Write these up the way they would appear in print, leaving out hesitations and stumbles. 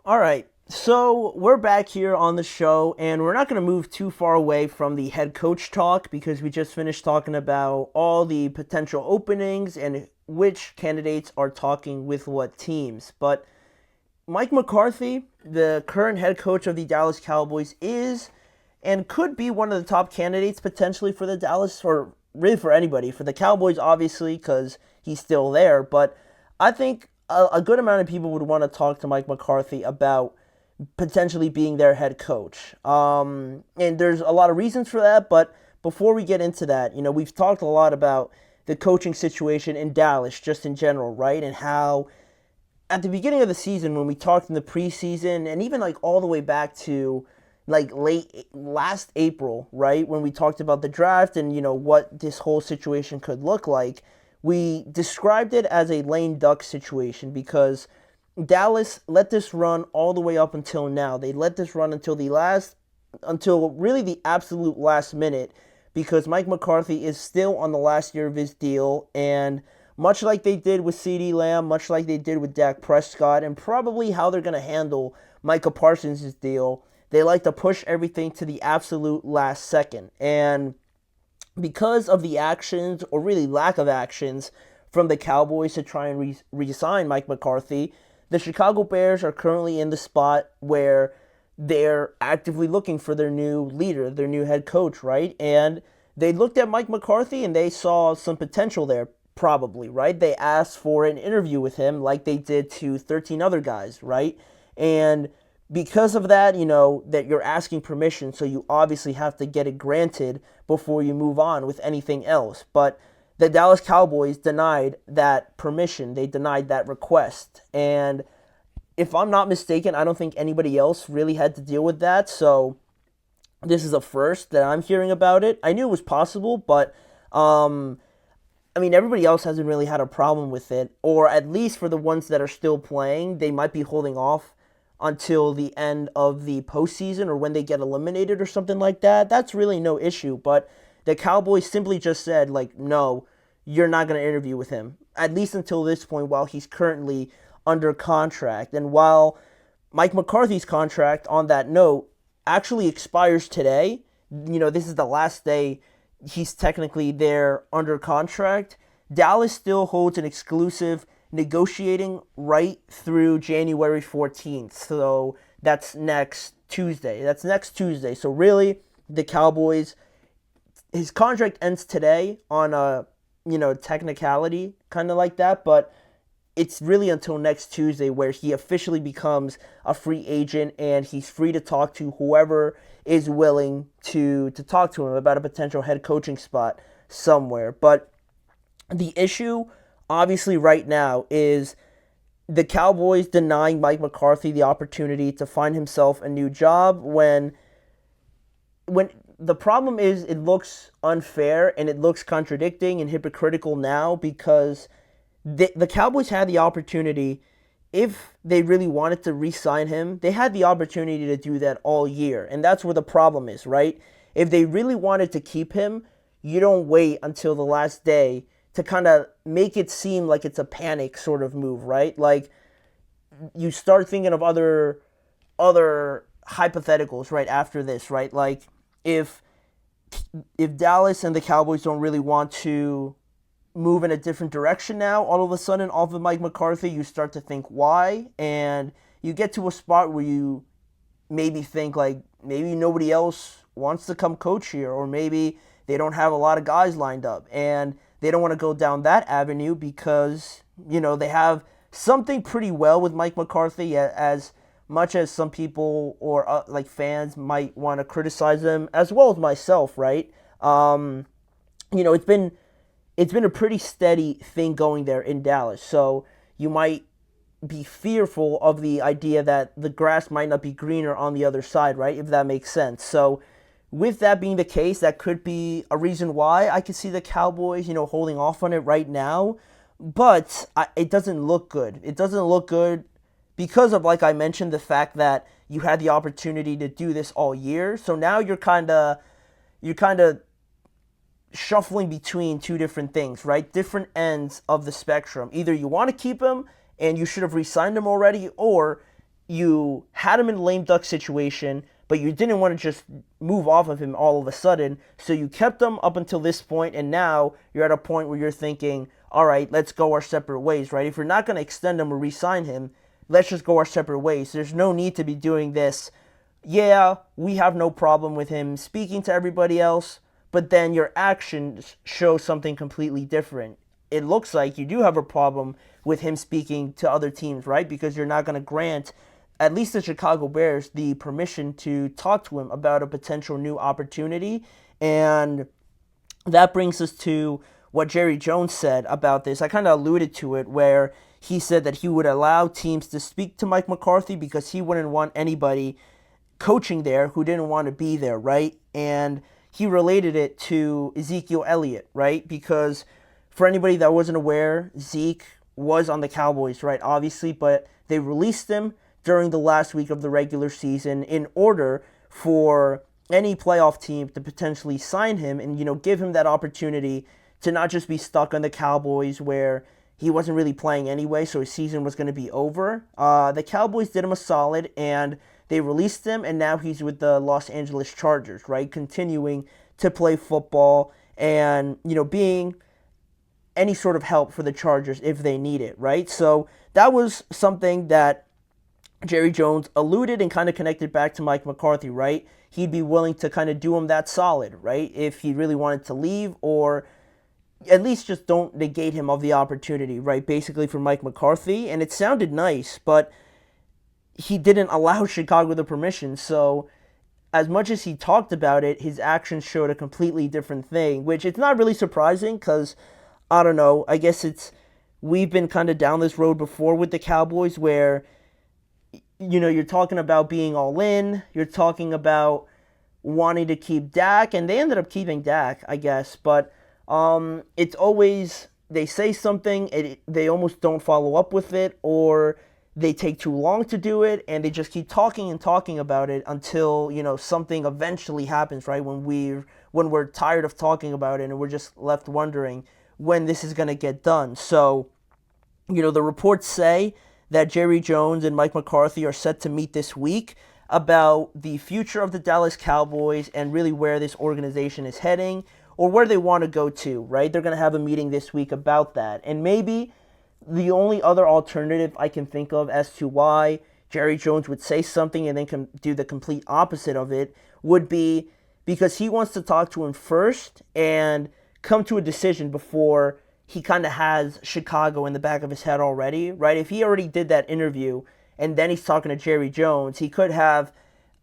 All right. So we're back here on the show, and we're not going to move too far away from the head coach talk because we just finished talking about all the potential openings and which candidates are talking with what teams. But Mike McCarthy, the current head coach of the Dallas Cowboys, is and could be one of the top candidates potentially for the Dallas, or really for anybody. For the Cowboys, obviously, because he's still there. But I think a good amount of people would want to talk to Mike McCarthy about potentially being their head coach. And there's a lot of reasons for that. But before we get into that, we've talked a lot about the coaching situation in Dallas just in general, right? And how at the beginning of the season when we talked in the preseason and even like all the way back to like late last April, right, when we talked about the draft and what this whole situation could look like, we described it as a lame duck situation because Dallas let this run all the way up until now. They let this run until really the absolute last minute because Mike McCarthy is still on the last year of his deal, and much like they did with CeeDee Lamb, much like they did with Dak Prescott, and probably how they're going to handle Micah Parsons' deal, they like to push everything to the absolute last second. And because of the actions, or really lack of actions, from the Cowboys to try and re-sign Mike McCarthy, the Chicago Bears are currently in the spot where they're actively looking for their new leader, their new head coach, right? And they looked at Mike McCarthy and they saw some potential there, probably, right? They asked for an interview with him like they did to 13 other guys, right? And because of that, that you're asking permission, so you obviously have to get it granted before you move on with anything else. But the Dallas Cowboys denied that permission. They denied that request. And if I'm not mistaken, I don't think anybody else really had to deal with that. So this is a first that I'm hearing about it. I knew it was possible, but I mean, everybody else hasn't really had a problem with it, or at least for the ones that are still playing, they might be holding off until the end of the postseason or when they get eliminated or something like that. That's really no issue. But the Cowboys simply just said, like, no, you're not going to interview with him, at least until this point while he's currently under contract. And while Mike McCarthy's contract, on that note, actually expires today, this is the last day he's technically there under contract, Dallas still holds an exclusive negotiating right through January 14th. So that's next Tuesday. So really, the Cowboys, his contract ends today on a, technicality, kind of like that, but it's really until next Tuesday where he officially becomes a free agent and he's free to talk to whoever is willing to talk to him about a potential head coaching spot somewhere. But the issue, obviously, right now is the Cowboys denying Mike McCarthy the opportunity to find himself a new job when the problem is it looks unfair and it looks contradicting and hypocritical now because the Cowboys had the opportunity, if they really wanted to re-sign him, they had the opportunity to do that all year. And that's where the problem is, right? If they really wanted to keep him, you don't wait until the last day to kind of make it seem like it's a panic sort of move, right? Like, you start thinking of other hypotheticals right after this, right? Like, if Dallas and the Cowboys don't really want to move in a different direction now, all of a sudden, off of Mike McCarthy, you start to think why, and you get to a spot where you maybe think, like, maybe nobody else wants to come coach here, or maybe they don't have a lot of guys lined up, and they don't want to go down that avenue because, they have something pretty well with Mike McCarthy, as much as some people or like fans might want to criticize him, as well as myself, right? It's been a pretty steady thing going there in Dallas. So you might be fearful of the idea that the grass might not be greener on the other side, right? If that makes sense. So with that being the case, that could be a reason why I could see the Cowboys, holding off on it right now. But it doesn't look good. It doesn't look good because of, like I mentioned, the fact that you had the opportunity to do this all year. So now you're kind of shuffling between two different things, right? Different ends of the spectrum. Either you want to keep him and you should have re-signed him already, or you had him in a lame duck situation, but you didn't want to just move off of him all of a sudden. So you kept him up until this point, and now you're at a point where you're thinking, all right, let's go our separate ways, right? If you're not going to extend him or re-sign him, let's just go our separate ways. There's no need to be doing this. Yeah, we have no problem with him speaking to everybody else, but then your actions show something completely different. It looks like you do have a problem with him speaking to other teams, right? Because you're not going to grant at least the Chicago Bears the permission to talk to him about a potential new opportunity. And that brings us to what Jerry Jones said about this. I kind of alluded to it, where he said that he would allow teams to speak to Mike McCarthy because he wouldn't want anybody coaching there who didn't want to be there, right? And he related it to Ezekiel Elliott, right? Because for anybody that wasn't aware, Zeke was on the Cowboys, right? Obviously, but they released him during the last week of the regular season in order for any playoff team to potentially sign him and, give him that opportunity to not just be stuck on the Cowboys where he wasn't really playing anyway, so his season was going to be over. The Cowboys did him a solid, and they released him, and now he's with the Los Angeles Chargers, right? Continuing to play football and, being any sort of help for the Chargers if they need it, right? So that was something that Jerry Jones alluded and kind of connected back to Mike McCarthy, right? He'd be willing to kind of do him that solid, right? If he really wanted to leave, or at least just don't negate him of the opportunity, right? Basically for Mike McCarthy. And it sounded nice, but he didn't allow Chicago the permission. So as much as he talked about it, his actions showed a completely different thing, which it's not really surprising because, I don't know, I guess we've been kind of down this road before with the Cowboys where, you're talking about being all in, you're talking about wanting to keep Dak, and they ended up keeping Dak, I guess, but it's always, they say something, they almost don't follow up with it, or they take too long to do it, and they just keep talking and talking about it until, something eventually happens, right? When we're tired of talking about it and we're just left wondering when this is going to get done. So, the reports say that Jerry Jones and Mike McCarthy are set to meet this week about the future of the Dallas Cowboys and really where this organization is heading or where they want to go to, right? They're going to have a meeting this week about that. And maybe the only other alternative I can think of as to why Jerry Jones would say something and then do the complete opposite of it would be because he wants to talk to him first and come to a decision before he kind of has Chicago in the back of his head already, right? If he already did that interview and then he's talking to Jerry Jones, he could have,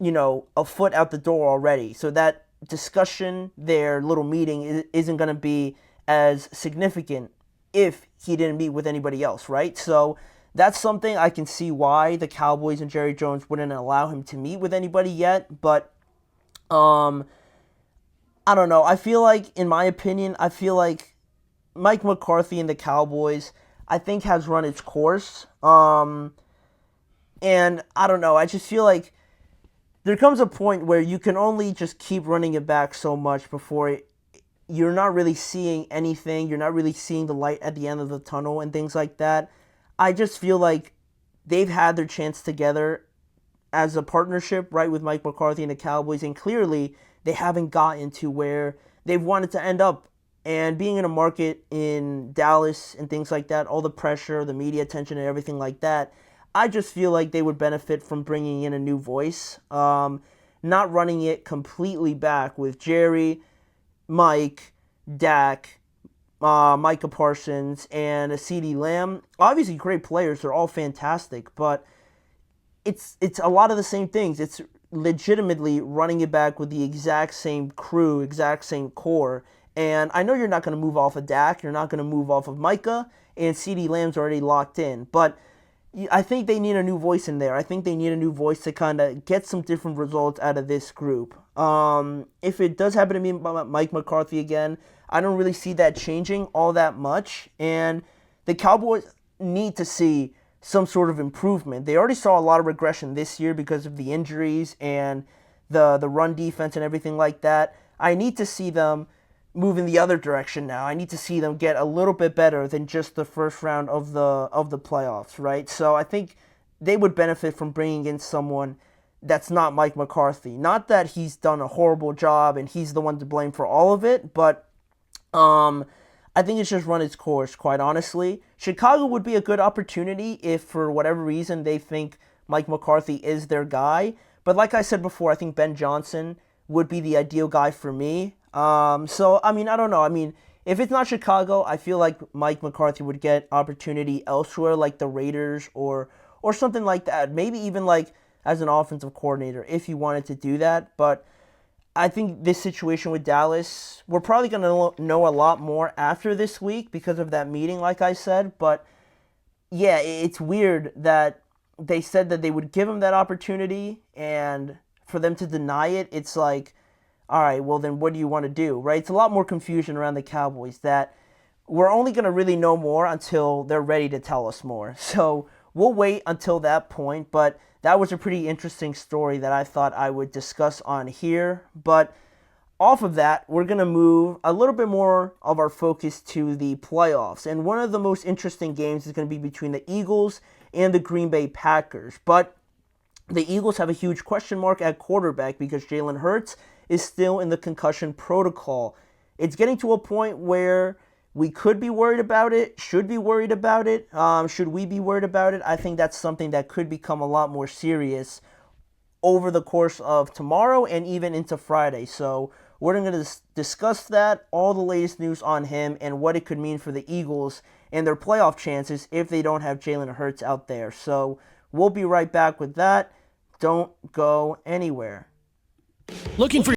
a foot out the door already. So that discussion, their little meeting, isn't going to be as significant if he didn't meet with anybody else, right? So that's something I can see why the Cowboys and Jerry Jones wouldn't allow him to meet with anybody yet. But I don't know. In my opinion, I feel like Mike McCarthy and the Cowboys, I think, has run its course. And I don't know. I just feel like there comes a point where you can only just keep running it back so much before you're not really seeing anything. You're not really seeing the light at the end of the tunnel and things like that. I just feel like they've had their chance together as a partnership, right, with Mike McCarthy and the Cowboys, and clearly they haven't gotten to where they've wanted to end up. And being in a market in Dallas and things like that, all the pressure, the media attention and everything like that, I just feel like they would benefit from bringing in a new voice, not running it completely back with Jerry, Mike, Dak, Micah Parsons, and CeeDee Lamb. Obviously great players, they're all fantastic, but it's a lot of the same things. It's legitimately running it back with the exact same crew, exact same core. And I know you're not going to move off of Dak, you're not going to move off of Micah, and CeeDee Lamb's already locked in. But I think they need a new voice in there. I think they need a new voice to kind of get some different results out of this group. If it does happen to be Mike McCarthy again, I don't really see that changing all that much. And the Cowboys need to see some sort of improvement. They already saw a lot of regression this year because of the injuries and the run defense and everything like that. I need to see them move in the other direction now. I need to see them get a little bit better than just the first round of the playoffs, right? So I think they would benefit from bringing in someone that's not Mike McCarthy. Not that he's done a horrible job and he's the one to blame for all of it, but I think it's just run its course, quite honestly. Chicago would be a good opportunity if, for whatever reason, they think Mike McCarthy is their guy. But like I said before, I think Ben Johnson would be the ideal guy for me. So, I mean, I don't know. I mean, if it's not Chicago, I feel like Mike McCarthy would get opportunity elsewhere, like the Raiders or something like that. Maybe even like as an offensive coordinator, if he wanted to do that. But I think this situation with Dallas, we're probably going to know a lot more after this week because of that meeting, like I said. But yeah, it's weird that they said that they would give him that opportunity, and for them to deny it, it's like, all right, well then what do you want to do, right? It's a lot more confusion around the Cowboys that we're only going to really know more until they're ready to tell us more. So we'll wait until that point, but that was a pretty interesting story that I thought I would discuss on here. But off of that, we're going to move a little bit more of our focus to the playoffs. And one of the most interesting games is going to be between the Eagles and the Green Bay Packers. But the Eagles have a huge question mark at quarterback because Jalen Hurts is still in the concussion protocol. It's getting to a point where we could be worried about it, should be worried about it. Should we be worried about it? I think that's something that could become a lot more serious over the course of tomorrow and even into Friday. So we're going to discuss that, all the latest news on him, and what it could mean for the Eagles and their playoff chances if they don't have Jalen Hurts out there. So we'll be right back with that. Don't go anywhere. Looking for